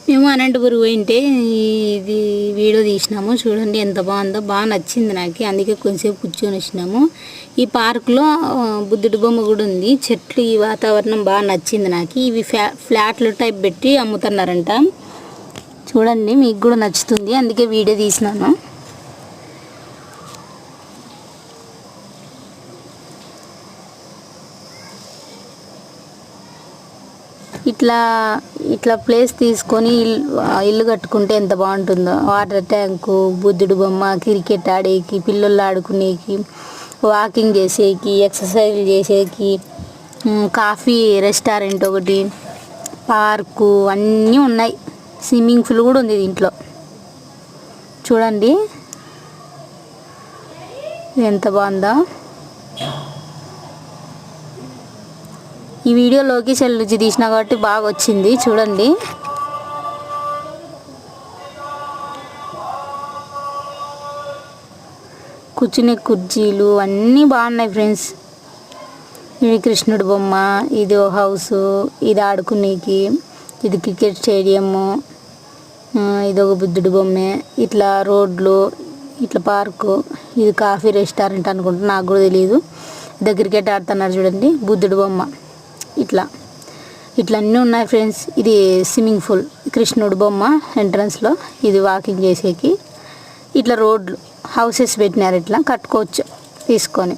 మేము అనంతపురం పోయింటే ఇది వీడియో తీసినాము. చూడండి ఎంత బాగుందో, బాగా నచ్చింది నాకు. అందుకే కొంచెంసేపు కూర్చొని వచ్చినాము. ఈ పార్కులో బుద్ధుడి బొమ్మ కూడా ఉంది. చెట్లు, ఈ వాతావరణం బాగా నచ్చింది నాకు. ఇవి ఫ్లాట్లు టైప్ పెట్టి అమ్ముతున్నారంట. చూడండి, మీకు కూడా నచ్చుతుంది, అందుకే వీడియో తీసినాను. ఇట్లా ప్లేస్ తీసుకొని ఇల్లు కట్టుకుంటే ఎంత బాగుంటుందో. వాటర్ ట్యాంకు, బుద్ధుడి బొమ్మ, క్రికెట్ ఆడేకి, పిల్లలు ఆడుకునేకి, వాకింగ్ చేసేకి, ఎక్సర్సైజ్ చేసేకి, కాఫీ రెస్టారెంట్ ఒకటి, పార్కు అన్నీ ఉన్నాయి. స్విమ్మింగ్ పూల్ కూడా ఉంది దీంట్లో. చూడండి ఎంత బాగుందో. ఈ వీడియో లొకేషన్ నుంచి తీసిన కాబట్టి బాగా వచ్చింది. చూడండి, కూర్చునే కుర్చీలు అన్నీ బాగున్నాయి ఫ్రెండ్స్. ఇది కృష్ణుడి బొమ్మ, ఇది ఓ హౌస్, ఇది ఆడుకునేకి, ఇది క్రికెట్ స్టేడియము, ఇది ఒక బుద్ధుడి బొమ్మే. ఇట్లా రోడ్లు, ఇట్లా పార్కు, ఇది కాఫీ రెస్టారెంట్ అనుకుంటా, నాకు కూడా తెలియదు. ఇది క్రికెట్ ఆడుతున్నారు చూడండి, బుద్ధుడి బొమ్మ. ఇట్లా అన్నీ ఉన్నాయి ఫ్రెండ్స్. ఇది స్విమ్మింగ్ పూల్, కృష్ణుడి బొమ్మ ఎంట్రన్స్లో, ఇది వాకింగ్ చేసేకి. ఇట్లా రోడ్లు, హౌసెస్ పెట్టినారు, ఇట్లా కట్టుకోవచ్చు తీసుకొని.